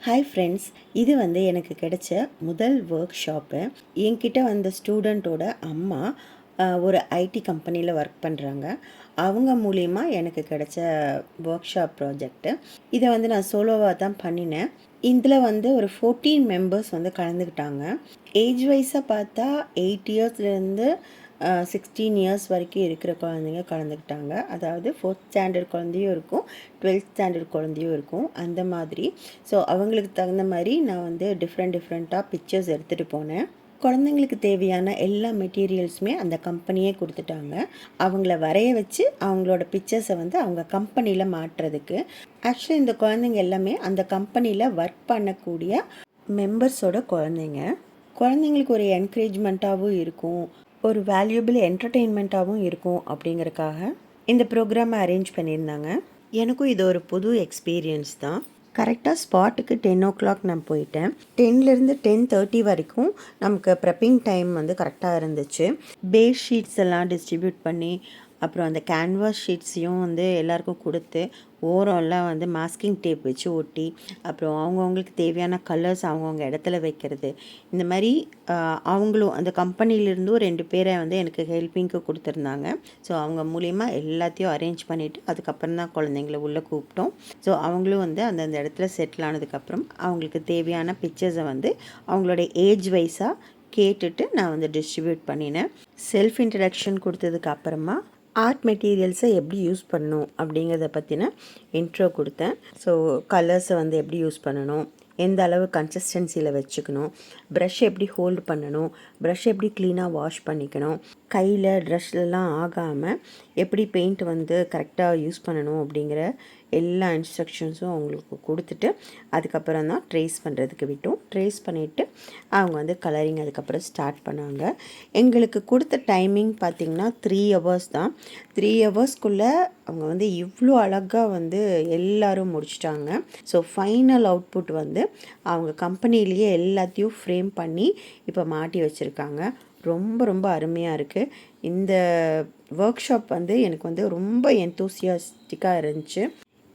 Hi friends, இது எனக்கு கிடைச்ச முதல் ஒர்க் ஷாப்பு. என்கிட்ட வந்த ஸ்டூடெண்ட்டோட அம்மா ஒரு ஐடி கம்பெனியில் ஒர்க் பண்ணுறாங்க. அவங்க மூலிமா எனக்கு கிடைச்ச ஒர்க் ஷாப் ப்ராஜெக்ட்டு. இதை நான் சோலோவாக தான் பண்ணினேன். இதில் ஒரு 14 மெம்பர்ஸ் கலந்துக்கிட்டாங்க. ஏஜ் வைஸாக பார்த்தா 8 இயர்ஸ்லேருந்து 16 இயர்ஸ் வரைக்கும் இருக்கிற குழந்தைங்க கலந்துக்கிட்டாங்க. அதாவது 4th ஸ்டாண்டர்ட் குழந்தையும் இருக்கும், 12th ஸ்டாண்டர்ட் குழந்தையும் இருக்கும், அந்த மாதிரி. ஸோ அவங்களுக்கு தகுந்த மாதிரி நான் டிஃப்ரெண்ட்டாக பிக்சர்ஸ் எடுத்துகிட்டு போனேன். குழந்தைங்களுக்கு தேவையான எல்லா மெட்டீரியல்ஸுமே அந்த கம்பெனியே கொடுத்துட்டாங்க. அவங்கள வரைய வச்சு அவங்களோட பிக்சர்ஸை அவங்க கம்பெனியில் மாட்டுறதுக்கு. ஆக்சுவலி இந்த குழந்தைங்க எல்லாமே அந்த கம்பெனியில் ஒர்க் பண்ணக்கூடிய மெம்பர்ஸோட குழந்தைங்க. குழந்தைங்களுக்கு ஒரு என்கரேஜ்மெண்ட்டாகவும் இருக்கும், ஒரு வேல்யூபிள் என்டர்டெயின்மெண்ட்டாகவும் இருக்கும் அப்படிங்கிறதுக்காக இந்த ப்ரோக்ராமை அரேஞ்ச் பண்ணியிருந்தாங்க. எனக்கும் இது ஒரு புது எக்ஸ்பீரியன்ஸ் தான். கரெக்டாக ஸ்பாட்டுக்கு 10 o'clock நான் போயிட்டேன். 10லேருந்து 10:30 வரைக்கும் நமக்கு ப்ரெப்பிங் டைம் கரெக்டாக இருந்துச்சு. பேஸ் ஷீட்ஸ் எல்லாம் டிஸ்ட்ரிபியூட் பண்ணி, அப்புறம் அந்த கேன்வாஸ் ஷீட்ஸையும் எல்லாருக்கும் கொடுத்து, ஓரெல்லாம் மாஸ்கிங் டேப் வச்சு ஒட்டி, அப்புறம் அவங்கவுங்களுக்கு தேவையான கலர்ஸ் அவங்கவுங்க இடத்துல வைக்கிறது. இந்த மாதிரி அவங்களும் அந்த கம்பெனிலேருந்தும் 2 பேரை எனக்கு ஹெல்ப்பிங்க்கு கொடுத்துருந்தாங்க. ஸோ அவங்க மூலயமா எல்லாத்தையும் அரேஞ்ச் பண்ணிவிட்டு அதுக்கப்புறம் தான் குழந்தைங்கள உள்ளே கூப்பிட்டோம். ஸோ அவங்களும் அந்தந்த இடத்துல செட்டில் ஆனதுக்கப்புறம் அவங்களுக்கு தேவையான பிக்சர்ஸை அவங்களோட ஏஜ் வைஸாக கேட்டுட்டு நான் டிஸ்ட்ரிபியூட் பண்ணினேன். செல்ஃப் இன்ட்ரடக்ஷன் கொடுத்ததுக்கு அப்புறமா ஆர்ட் மெட்டீரியல்ஸை எப்படி யூஸ் பண்ணணும் அப்படிங்கிறத பற்றின இன்ட்ரோ கொடுத்தேன். ஸோ கலர்ஸை எப்படி யூஸ் பண்ணணும், எந்த அளவு கன்சிஸ்டன்சியில் வச்சுக்கணும், ப்ரஷ் எப்படி ஹோல்டு பண்ணணும், ப்ரஷ் எப்படி க்ளீனாக வாஷ் பண்ணிக்கணும், கையில் ட்ரெஸ்லாம் ஆகாமல் எப்படி பெயிண்ட் கரெக்டாக யூஸ் பண்ணணும் அப்படிங்கிற எல்லா இன்ஸ்ட்ரக்ஷன்ஸும் அவங்களுக்கு கொடுத்துட்டு அதுக்கப்புறம் தான் ட்ரேஸ் பண்ணுறதுக்கு விட்டோம். ட்ரேஸ் பண்ணிவிட்டு அவங்க கலரிங் அதுக்கப்புறம் ஸ்டார்ட் பண்ணாங்க. எங்களுக்கு கொடுத்த டைமிங் பார்த்திங்கன்னா 3 hours தான். 3 ஹவர்ஸ்க்குள்ளே அவங்க இவ்வளோ அழகாக எல்லோரும் முடிச்சிட்டாங்க. ஸோ ஃபைனல் அவுட்புட் அவங்க கம்பெனிலேயே எல்லாத்தையும் ஃப்ரேம் பண்ணி இப்போ மாட்டி வச்சுருக்காங்க. ரொம்ப ரொம்ப அருமையாக இருக்குது. இந்த ஒர்க் ஷாப் எனக்கு ரொம்ப என்தூசியாஸ்டிக்காக இருந்துச்சு.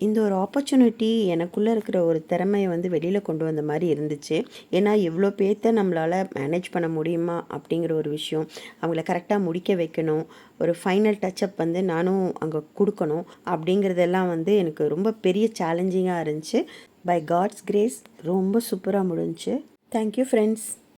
இந்த ஒரு ஆப்பர்ச்சுனிட்டி எனக்குள்ளே இருக்கிற ஒரு திறமையை வெளியில் கொண்டு வந்த மாதிரி இருந்துச்சு. ஏன்னா எவ்வளோ பேர்த்த நம்மளால் மேனேஜ் பண்ண முடியுமா அப்படிங்கிற ஒரு விஷயம், அவங்கள கரெக்டாக முடிக்க வைக்கணும், ஒரு ஃபைனல் டச்சப் நானும் அங்கே கொடுக்கணும் அப்படிங்கிறதெல்லாம் எனக்கு ரொம்ப பெரிய சேலஞ்சிங்காக இருந்துச்சு. பை காட்ஸ் கிரேஸ் ரொம்ப சூப்பராக முடிஞ்சுச்சு. Thank you friends.